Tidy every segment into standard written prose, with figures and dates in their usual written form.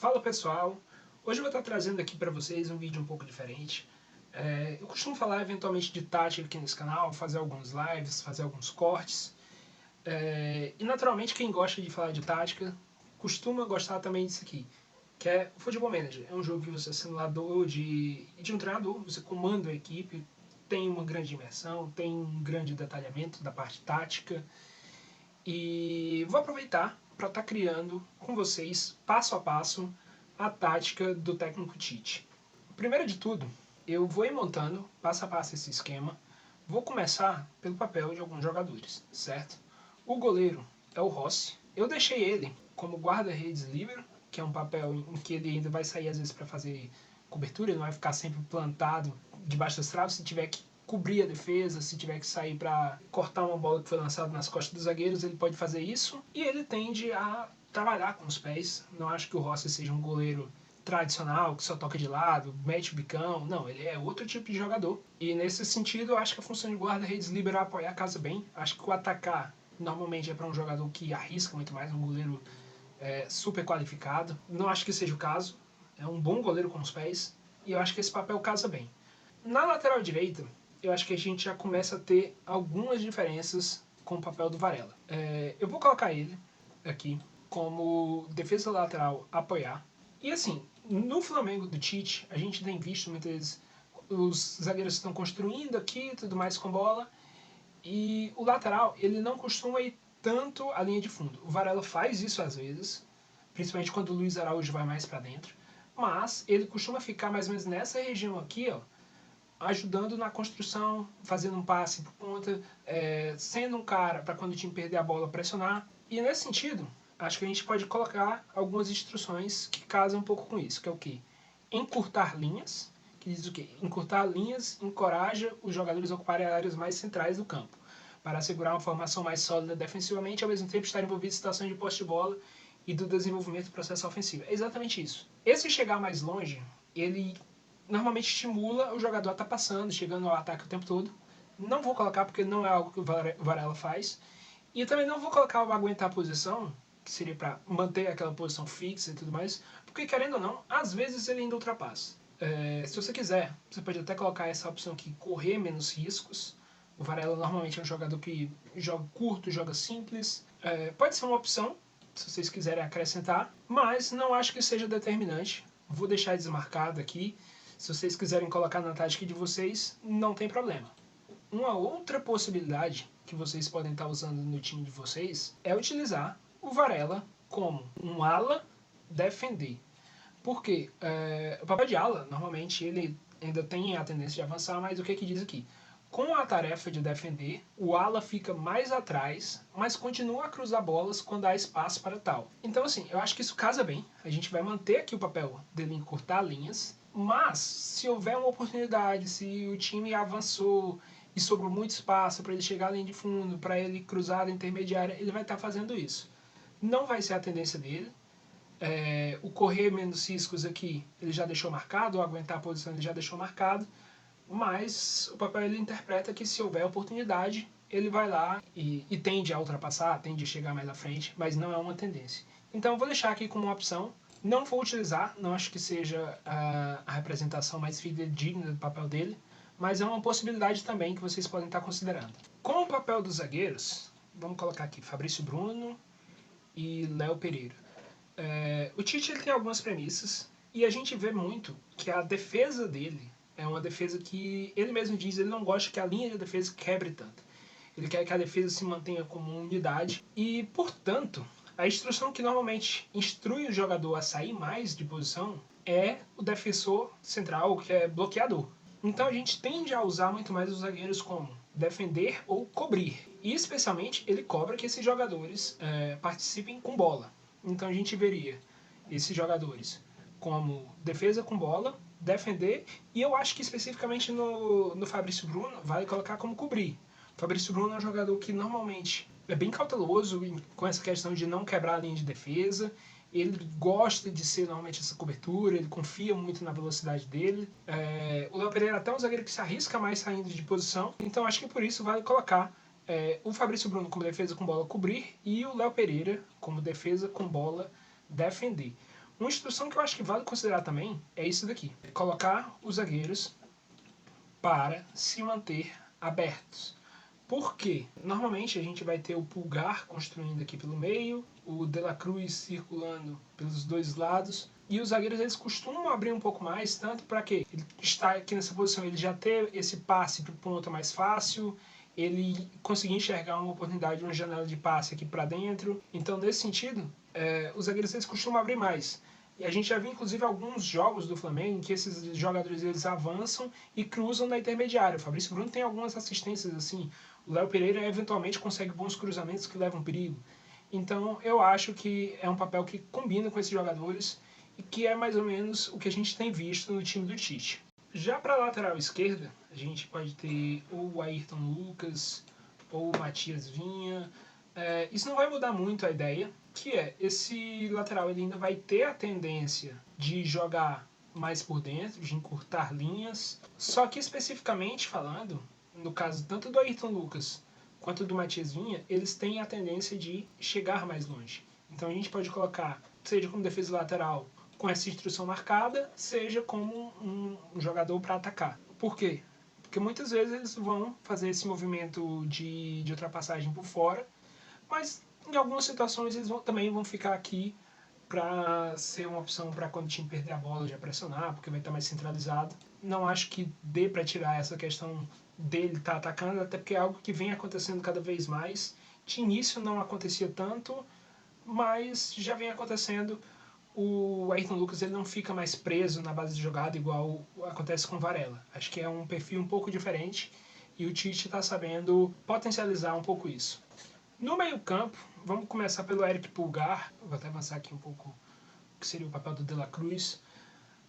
Fala pessoal, hoje eu vou estar trazendo aqui para vocês um vídeo um pouco diferente. Eu costumo falar eventualmente de tática aqui nesse canal, fazer alguns lives, fazer alguns cortes. E naturalmente quem gosta de falar de tática costuma gostar também disso aqui, que é o Football Manager. É um jogo que você é simulador de um treinador, você comanda a equipe, tem uma grande imersão, tem um grande detalhamento da parte tática. E vou aproveitar para estar criando com vocês, passo a passo, a tática do técnico Tite. Primeiro de tudo, eu vou ir montando passo a passo esse esquema. Vou começar pelo papel de alguns jogadores, certo? O goleiro é o Rossi. Eu deixei ele como guarda-redes líbero, que é um papel em que ele ainda vai sair às vezes para fazer cobertura, ele não vai ficar sempre plantado debaixo das traves. Se tiver que cobrir a defesa, se tiver que sair para cortar uma bola que foi lançada nas costas dos zagueiros, ele pode fazer isso. E ele tende a trabalhar com os pés. Não acho que o Rossi seja um goleiro tradicional, que só toca de lado, mete o bicão. Não, ele é outro tipo de jogador. E nesse sentido, eu acho que a função de guarda-redes líbero é apoiar a casa bem. Acho que o atacar normalmente é para um jogador que arrisca muito mais, um goleiro super qualificado. Não acho que seja o caso. É um bom goleiro com os pés. E eu acho que esse papel casa bem. Na lateral direita, eu acho que a gente já começa a ter algumas diferenças com o papel do Varela. Eu vou colocar ele aqui como defesa lateral apoiar. E assim, no Flamengo do Tite, a gente tem visto muitas vezes os zagueiros estão construindo aqui e tudo mais com bola, e o lateral, ele não costuma ir tanto à linha de fundo. O Varela faz isso às vezes, principalmente quando o Luiz Araújo vai mais para dentro, mas ele costuma ficar mais ou menos nessa região aqui, ó, ajudando na construção, fazendo um passe por conta, sendo um cara para quando o time perder a bola pressionar. E nesse sentido, acho que a gente pode colocar algumas instruções que casam um pouco com isso, que é o quê? Encurtar linhas, que diz o quê? Encurtar linhas encoraja os jogadores a ocuparem áreas mais centrais do campo, para assegurar uma formação mais sólida defensivamente, ao mesmo tempo estar envolvido em situações de posse de bola e do desenvolvimento do processo ofensivo. É exatamente isso. Esse chegar mais longe, ele normalmente estimula o jogador a estar passando, chegando ao ataque o tempo todo. Não vou colocar porque não é algo que o Varela faz. E também não vou colocar o aguentar a posição, que seria para manter aquela posição fixa e tudo mais, porque querendo ou não, às vezes ele ainda ultrapassa. Se você quiser, você pode até colocar essa opção aqui, correr menos riscos. O Varela normalmente é um jogador que joga curto, joga simples. Pode ser uma opção, se vocês quiserem acrescentar, mas não acho que seja determinante. Vou deixar desmarcado aqui. Se vocês quiserem colocar na tática de vocês, não tem problema. Uma outra possibilidade que vocês podem estar usando no time de vocês é utilizar o Varela como um ala defender. Porque o papel de ala, normalmente, ele ainda tem a tendência de avançar, mas o que diz aqui? Com a tarefa de defender, o ala fica mais atrás, mas continua a cruzar bolas quando há espaço para tal. Então, assim, eu acho que isso casa bem. A gente vai manter aqui o papel dele encurtar linhas, mas se houver uma oportunidade, se o time avançou e sobrou muito espaço para ele chegar à linha de fundo, para ele cruzar a intermediária, ele vai estar fazendo isso. Não vai ser a tendência dele. O correr menos riscos aqui, ele já deixou marcado, o aguentar a posição ele já deixou marcado, mas o papel ele interpreta que se houver oportunidade, ele vai lá e tende a ultrapassar, tende a chegar mais à frente, mas não é uma tendência. Então eu vou deixar aqui como uma opção. Não vou utilizar, não acho que seja a representação mais fidedigna do papel dele, mas é uma possibilidade também que vocês podem estar considerando. Com o papel dos zagueiros, vamos colocar aqui Fabrício Bruno e Léo Pereira. O Tite ele tem algumas premissas e a gente vê muito que a defesa dele é uma defesa que ele mesmo diz, ele não gosta que a linha de defesa quebre tanto. Ele quer que a defesa se mantenha como uma unidade e, portanto, a instrução que normalmente instrui o jogador a sair mais de posição é o defensor central, que é bloqueador. Então a gente tende a usar muito mais os zagueiros como defender ou cobrir. E especialmente ele cobra que esses jogadores participem com bola. Então a gente veria esses jogadores como defesa com bola, defender, e eu acho que especificamente no Fabrício Bruno vai colocar como cobrir. O Fabrício Bruno é um jogador que normalmente é bem cauteloso com essa questão de não quebrar a linha de defesa. Ele gosta de ser normalmente essa cobertura, ele confia muito na velocidade dele. O Léo Pereira é até um zagueiro que se arrisca mais saindo de posição, então acho que por isso vale colocar o Fabrício Bruno como defesa com bola cobrir e o Léo Pereira como defesa com bola defender. Uma instrução que eu acho que vale considerar também é isso daqui. Colocar os zagueiros para se manter abertos. Por quê? Normalmente a gente vai ter o Pulgar construindo aqui pelo meio, o De La Cruz circulando pelos dois lados, e os zagueiros eles costumam abrir um pouco mais, tanto para que ele está aqui nessa posição, ele já ter esse passe para o ponto mais fácil, ele conseguir enxergar uma oportunidade, uma janela de passe aqui para dentro. Então, nesse sentido, os zagueiros eles costumam abrir mais. E a gente já viu, inclusive, alguns jogos do Flamengo em que esses jogadores eles avançam e cruzam na intermediária. O Fabrício Bruno tem algumas assistências assim. O Léo Pereira eventualmente consegue bons cruzamentos que levam perigo. Então, eu acho que é um papel que combina com esses jogadores e que é mais ou menos o que a gente tem visto no time do Tite. Já para a lateral esquerda, a gente pode ter ou o Ayrton Lucas ou o Matias Vinha. Isso não vai mudar muito a ideia, que é esse lateral ele ainda vai ter a tendência de jogar mais por dentro, de encurtar linhas. Só que especificamente falando, no caso tanto do Ayrton Lucas quanto do Matias Vinha, eles têm a tendência de chegar mais longe. Então a gente pode colocar, seja como defesa lateral, com essa instrução marcada, seja como um jogador para atacar. Por quê? Porque muitas vezes eles vão fazer esse movimento de ultrapassagem por fora, mas em algumas situações eles também vão ficar aqui para ser uma opção para quando o time perder a bola já pressionar, porque vai estar mais centralizado. Não acho que dê para tirar essa questão dele estar atacando, até porque é algo que vem acontecendo cada vez mais. De início não acontecia tanto, mas já vem acontecendo. O Ayrton Lucas ele não fica mais preso na base de jogada igual acontece com o Varela. Acho que é um perfil um pouco diferente e o Tite está sabendo potencializar um pouco isso. No meio campo, vamos começar pelo Eric Pulgar. Vou até avançar aqui um pouco o que seria o papel do De La Cruz.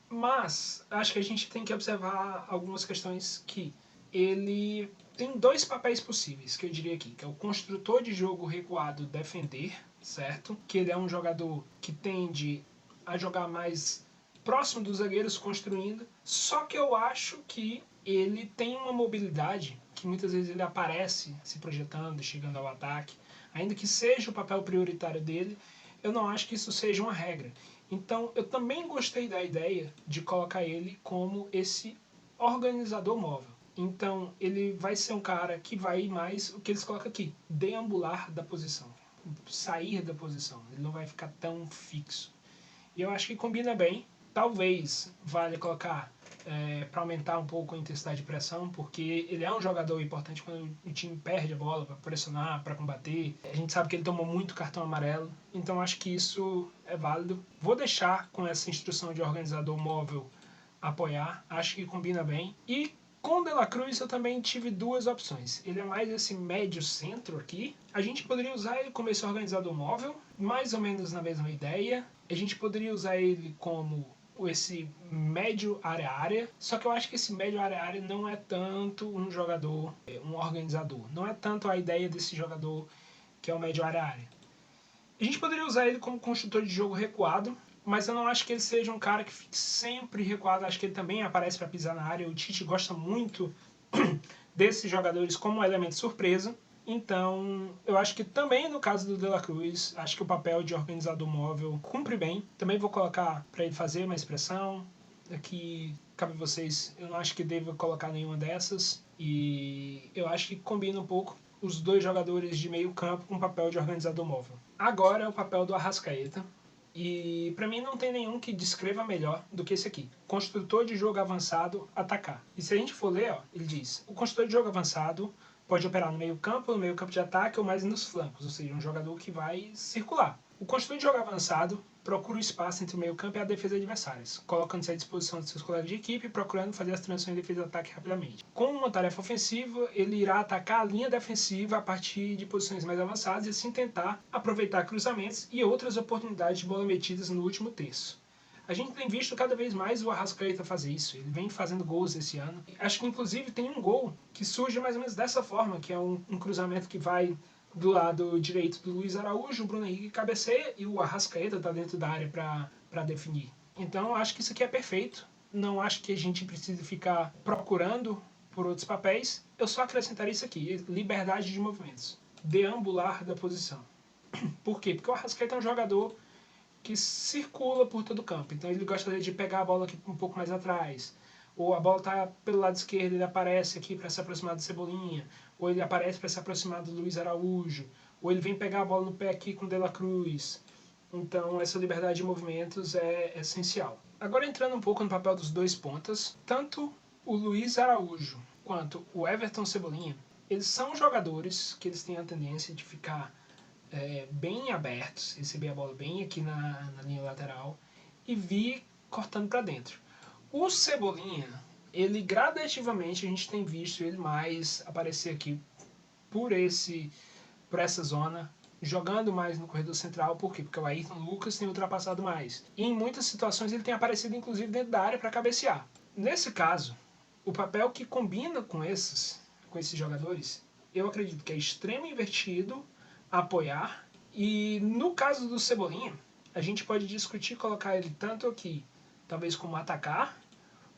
Mas acho que a gente tem que observar algumas questões que ele tem dois papéis possíveis, que eu diria aqui, que é o construtor de jogo recuado defender, certo? Que ele é um jogador que tende a jogar mais próximo dos zagueiros construindo, só que eu acho que ele tem uma mobilidade que muitas vezes ele aparece se projetando, chegando ao ataque, ainda que seja o papel prioritário dele, eu não acho que isso seja uma regra. Então eu também gostei da ideia de colocar ele como esse organizador móvel. Então ele vai ser um cara que vai mais, o que eles colocam aqui, deambular da posição, sair da posição, ele não vai ficar tão fixo. E eu acho que combina bem. Talvez valha colocar para aumentar um pouco a intensidade de pressão, porque ele é um jogador importante quando o time perde a bola para pressionar, para combater. A gente sabe que ele tomou muito cartão amarelo, então acho que isso é válido. Vou deixar com essa instrução de organizador móvel apoiar, acho que combina bem. E com o De La Cruz eu também tive duas opções. Ele é mais esse médio centro aqui. A gente poderia usar ele como esse organizador móvel, mais ou menos na mesma ideia. A gente poderia usar ele como esse médio área-área, só que eu acho que esse médio área-área não é tanto um jogador, um organizador. Não é tanto a ideia desse jogador que é o médio área-área. A gente poderia usar ele como construtor de jogo recuado, mas eu não acho que ele seja um cara que fique sempre recuado. Acho que ele também aparece para pisar na área. O Tite gosta muito desses jogadores como um elemento surpresa. Então, eu acho que também no caso do De La Cruz, acho que o papel de organizador móvel cumpre bem. Também vou colocar para ele fazer uma expressão. Aqui cabe a vocês. Eu não acho que deva colocar nenhuma dessas. E eu acho que combina um pouco os dois jogadores de meio campo com o papel de organizador móvel. Agora é o papel do Arrascaeta. E para mim não tem nenhum que descreva melhor do que esse aqui. Construtor de jogo avançado, atacar. E se a gente for ler, ó, ele diz: o construtor de jogo avançado pode operar no meio campo, no meio campo de ataque ou mais nos flancos, ou seja, um jogador que vai circular. O construtor de jogo avançado procura o espaço entre o meio campo e a defesa adversárias, colocando-se à disposição de seus colegas de equipe e procurando fazer as transições de defesa e ataque rapidamente. Com uma tarefa ofensiva, ele irá atacar a linha defensiva a partir de posições mais avançadas e assim tentar aproveitar cruzamentos e outras oportunidades de bola metidas no último terço. A gente tem visto cada vez mais o Arrascaeta fazer isso. Ele vem fazendo gols esse ano. Acho que inclusive tem um gol que surge mais ou menos dessa forma, que é um cruzamento que vai do lado direito do Luiz Araújo, o Bruno Henrique cabeceia e o Arrascaeta está dentro da área para definir. Então acho que isso aqui é perfeito. Não acho que a gente precise ficar procurando por outros papéis. Eu só acrescentaria isso aqui: liberdade de movimentos. Deambular da posição. Por quê? Porque o Arrascaeta é um jogador que circula por todo o campo. Então ele gosta de pegar a bola aqui um pouco mais atrás. Ou a bola está pelo lado esquerdo, ele aparece aqui para se aproximar do Cebolinha. Ou ele aparece para se aproximar do Luiz Araújo. Ou ele vem pegar a bola no pé aqui com o De La Cruz. Então essa liberdade de movimentos é essencial. Agora entrando um pouco no papel dos dois pontas, tanto o Luiz Araújo quanto o Everton Cebolinha, eles são jogadores que eles têm a tendência de ficar bem abertos, receber a bola bem aqui na linha lateral e vir cortando para dentro. O Cebolinha, ele gradativamente a gente tem visto ele mais aparecer aqui por essa zona, jogando mais no corredor central. Por quê? Porque o Ayrton Lucas tem ultrapassado mais. E em muitas situações ele tem aparecido inclusive dentro da área para cabecear. Nesse caso, o papel que combina com esses jogadores, eu acredito que é extremo invertido, apoiar. E no caso do Cebolinha, a gente pode discutir colocar ele tanto aqui, talvez como atacar,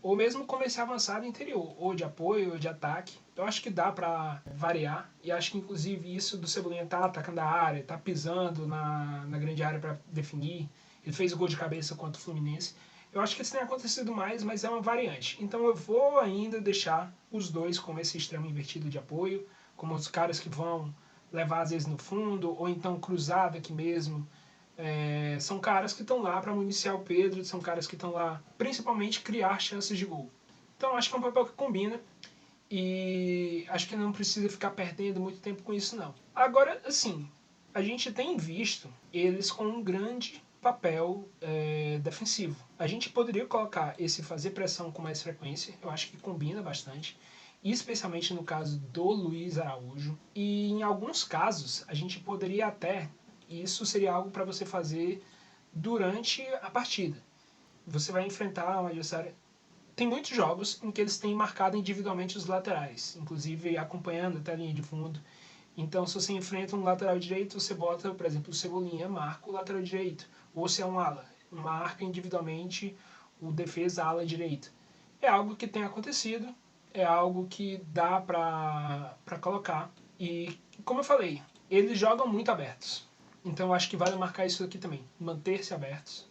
ou mesmo como esse avançado interior, ou de apoio, ou de ataque. Eu acho que dá para variar, e acho que inclusive isso do Cebolinha tá atacando a área, tá pisando na grande área para definir. Ele fez o gol de cabeça contra o Fluminense. Eu acho que isso tem acontecido mais, mas é uma variante. Então eu vou ainda deixar os dois como esse extremo invertido de apoio, como os caras que vão levar às vezes no fundo, ou então cruzado aqui mesmo. São caras que estão lá para municiar o Pedro, são caras que estão lá principalmente criar chances de gol. Então acho que é um papel que combina e acho que não precisa ficar perdendo muito tempo com isso não. Agora, assim, a gente tem visto eles com um grande papel defensivo. A gente poderia colocar esse fazer pressão com mais frequência, eu acho que combina bastante, especialmente no caso do Luiz Araújo, e em alguns casos a gente poderia até, isso seria algo para você fazer durante a partida. Você vai enfrentar um adversário. Tem muitos jogos em que eles têm marcado individualmente os laterais, inclusive acompanhando até a linha de fundo. Então, se você enfrenta um lateral direito, você bota, por exemplo, o Cebolinha, marca o lateral direito. Ou se é um ala, marca individualmente o defesa ala direito. É algo que tem acontecido, é algo que dá para colocar. E, como eu falei, eles jogam muito abertos. Então, eu acho que vale marcar isso aqui também. Manter-se abertos.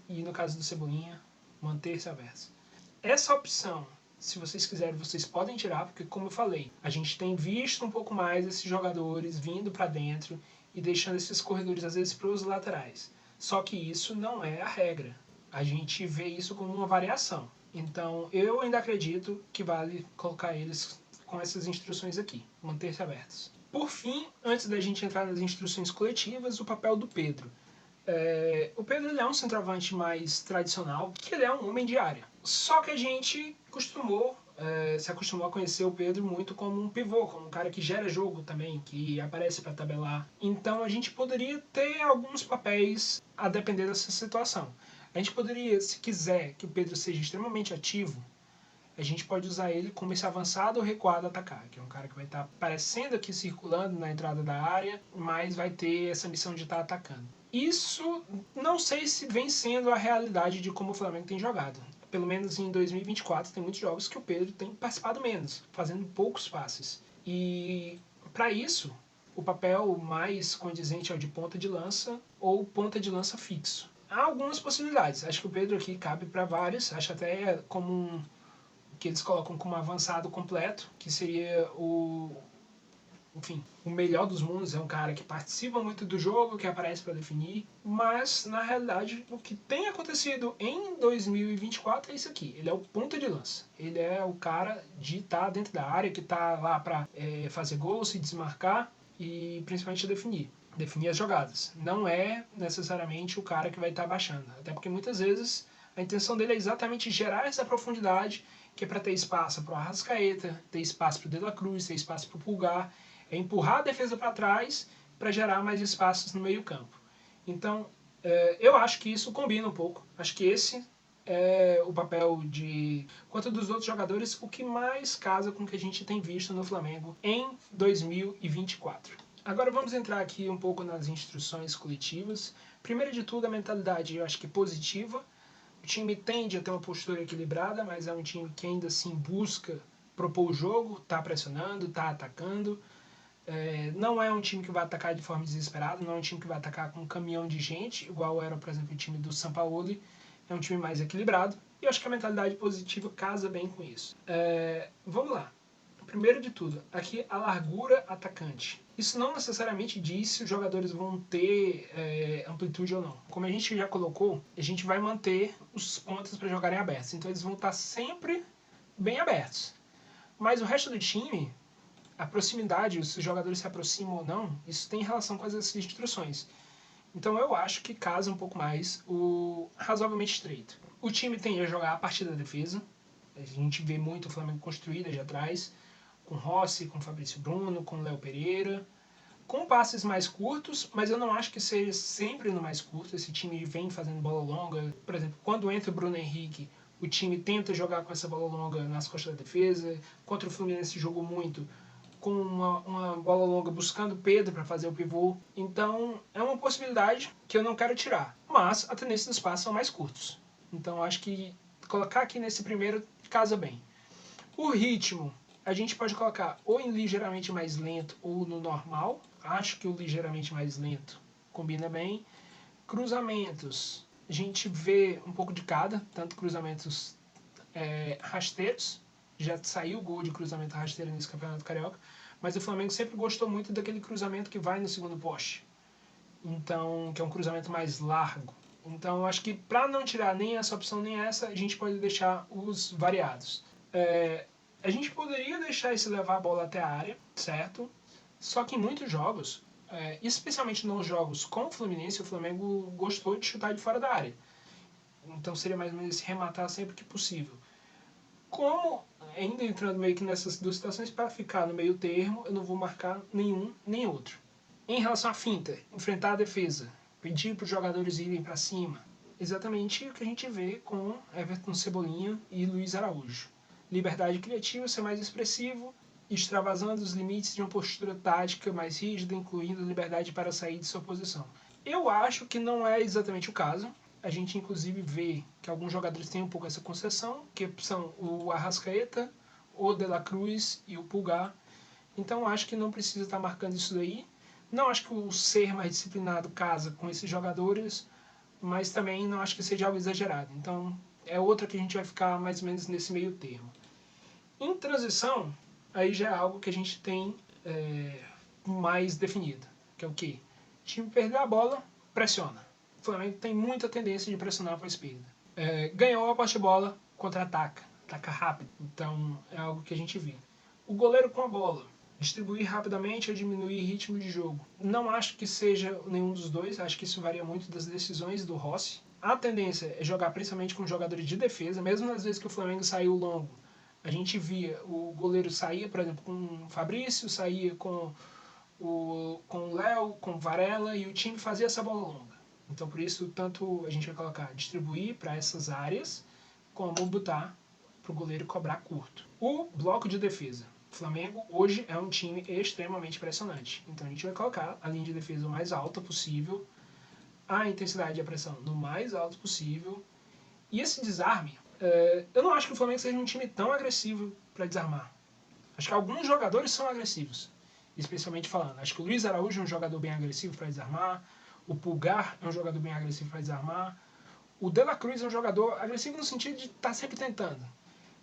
E, no caso do Cebolinha, manter-se abertos. Essa opção, se vocês quiserem, vocês podem tirar, porque como eu falei, a gente tem visto um pouco mais esses jogadores vindo para dentro e deixando esses corredores às vezes para os laterais. Só que isso não é a regra. A gente vê isso como uma variação. Então eu ainda acredito que vale colocar eles com essas instruções aqui, manter-se abertos. Por fim, antes da gente entrar nas instruções coletivas, o papel do Pedro. O Pedro ele é um centroavante mais tradicional, que ele é um homem de área. Só que a gente se acostumou a conhecer o Pedro muito como um pivô, como um cara que gera jogo também, que aparece para tabelar. Então a gente poderia ter alguns papéis a depender dessa situação. A gente poderia, se quiser que o Pedro seja extremamente ativo, a gente pode usar ele como esse avançado ou recuado a atacar, que é um cara que vai estar aparecendo aqui circulando na entrada da área, mas vai ter essa missão de estar atacando. Isso não sei se vem sendo a realidade de como o Flamengo tem jogado. Pelo menos em 2024 tem muitos jogos que o Pedro tem participado menos, fazendo poucos passes. E para isso, o papel mais condizente é o de ponta de lança ou ponta de lança fixo. Há algumas possibilidades. Acho que o Pedro aqui cabe para vários. Acho até como que eles colocam como avançado completo, que seria o melhor dos mundos. É um cara que participa muito do jogo, que aparece para definir, mas na realidade o que tem acontecido em 2024 é isso aqui. Ele é o ponta de lança, ele é o cara de estar dentro da área, que está lá para fazer gol, se desmarcar e principalmente definir as jogadas. Não é necessariamente o cara que vai estar baixando, até porque muitas vezes a intenção dele é exatamente gerar essa profundidade, que é para ter espaço para o Arrascaeta, ter espaço para o De La Cruz, ter espaço para o Pulgar, é empurrar a defesa para trás para gerar mais espaços no meio campo. Então, eu acho que isso combina um pouco. Acho que esse é o papel de... Quanto dos outros jogadores, o que mais casa com o que a gente tem visto no Flamengo em 2024. Agora vamos entrar aqui um pouco nas instruções coletivas. Primeiro de tudo, a mentalidade eu acho que positiva. O time tende a ter uma postura equilibrada, mas é um time que ainda assim busca propor o jogo, está pressionando, está atacando. Não é um time que vai atacar de forma desesperada, não é um time que vai atacar com um caminhão de gente, igual era, por exemplo, o time do Sampaoli. É um time mais equilibrado, e eu acho que a mentalidade positiva casa bem com isso. Vamos lá. Primeiro de tudo, aqui a largura atacante. Isso não necessariamente diz se os jogadores vão ter amplitude ou não. Como a gente já colocou, a gente vai manter os pontas para jogarem abertos. Então eles vão estar sempre bem abertos. Mas o resto do time, a proximidade, se os jogadores se aproximam ou não, isso tem relação com as instruções. Então eu acho que casa um pouco mais o razoavelmente estreito. O time tende a jogar a partir da defesa. A gente vê muito o Flamengo construído de atrás, com Rossi, com Fabrício Bruno, com Léo Pereira, com passes mais curtos, mas eu não acho que seja sempre no mais curto. Esse time vem fazendo bola longa. Por exemplo, quando entra o Bruno Henrique, o time tenta jogar com essa bola longa nas costas da defesa. Contra o Fluminense jogou muito com uma bola longa buscando Pedro para fazer o pivô. Então é uma possibilidade que eu não quero tirar. Mas a tendência dos passos são mais curtos. Então acho que colocar aqui nesse primeiro casa bem. O ritmo a gente pode colocar ou em ligeiramente mais lento ou no normal. Acho que o ligeiramente mais lento combina bem. Cruzamentos, a gente vê um pouco de cada, tanto cruzamentos rasteiros, já saiu gol de cruzamento rasteiro nesse Campeonato Carioca, mas o Flamengo sempre gostou muito daquele cruzamento que vai no segundo poste, então, que é um cruzamento mais largo. Então, acho que para não tirar nem essa opção nem essa, a gente pode deixar os variados. A gente poderia deixar esse levar a bola até a área, certo? Só que em muitos jogos, especialmente nos jogos com o Fluminense, o Flamengo gostou de chutar de fora da área. Então seria mais ou menos esse rematar sempre que possível. Como, ainda entrando meio que nessas duas situações, para ficar no meio termo, eu não vou marcar nenhum nem outro. Em relação à finta, enfrentar a defesa, pedir para os jogadores irem para cima, exatamente o que a gente vê com Everton Cebolinha e Luiz Araújo. Liberdade criativa, ser mais expressivo, extravasando os limites de uma postura tática mais rígida, incluindo liberdade para sair de sua posição. Eu acho que não é exatamente o caso. A gente inclusive vê que alguns jogadores têm um pouco essa concessão, que são o Arrascaeta, o De La Cruz e o Pulgar. Então acho que não precisa estar marcando isso daí. Não acho que o ser mais disciplinado casa com esses jogadores, mas também não acho que seja algo exagerado. Então é outra que a gente vai ficar mais ou menos nesse meio termo. Em transição, aí já é algo que a gente tem mais definido, que é o quê? O time perder a bola, pressiona. O Flamengo tem muita tendência de pressionar para a esquerda. Ganhou a posse de bola, contra-ataca, ataca rápido. Então é algo que a gente vê. O goleiro com a bola, distribuir rapidamente ou diminuir ritmo de jogo. Não acho que seja nenhum dos dois, acho que isso varia muito das decisões do Rossi. A tendência é jogar principalmente com jogadores de defesa, mesmo nas vezes que o Flamengo saiu longo. A gente via o goleiro saía, por exemplo, com o Fabrício, saía com o Léo, com o Varela, e o time fazia essa bola longa. Então, por isso, tanto a gente vai colocar distribuir para essas áreas, como botar para o goleiro cobrar curto. O bloco de defesa. O Flamengo hoje é um time extremamente impressionante. Então, a gente vai colocar a linha de defesa o mais alta possível, a intensidade de a pressão no mais alto possível. E esse desarme, eu não acho que o Flamengo seja um time tão agressivo para desarmar. Acho que alguns jogadores são agressivos, especialmente falando. Acho que o Luiz Araújo é um jogador bem agressivo para desarmar, o Pulgar é um jogador bem agressivo para desarmar, o De La Cruz é um jogador agressivo no sentido de estar sempre tentando.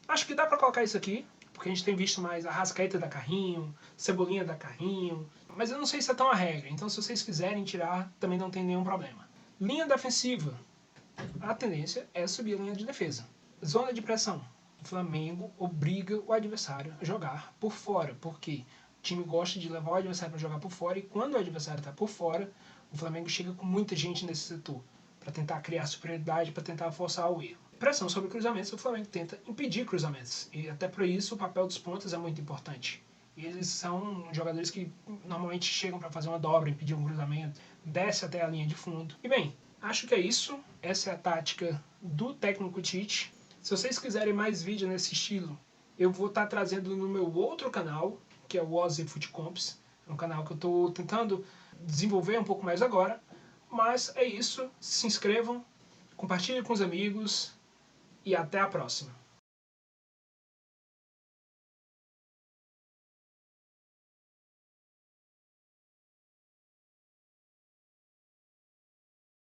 Acho que dá para colocar isso aqui, porque a gente tem visto mais a Arrascaeta da carrinho, Cebolinha da carrinho, mas eu não sei se é tão a regra, então se vocês quiserem tirar, também não tem nenhum problema. Linha defensiva. A tendência é subir a linha de defesa. Zona de pressão. O Flamengo obriga o adversário a jogar por fora, porque o time gosta de levar o adversário para jogar por fora, e quando o adversário está por fora, o Flamengo chega com muita gente nesse setor, para tentar criar superioridade, para tentar forçar o erro. Pressão sobre cruzamentos, o Flamengo tenta impedir cruzamentos, e até por isso o papel dos pontas é muito importante. Eles são jogadores que normalmente chegam para fazer uma dobra, impedir um cruzamento, desce até a linha de fundo. E bem, acho que é isso. Essa é a tática do técnico Tite. Se vocês quiserem mais vídeo nesse estilo, eu vou estar trazendo no meu outro canal, que é o Ozzy Futecomps. É um canal que eu estou tentando desenvolver um pouco mais agora. Mas é isso. Se inscrevam, compartilhem com os amigos e até a próxima.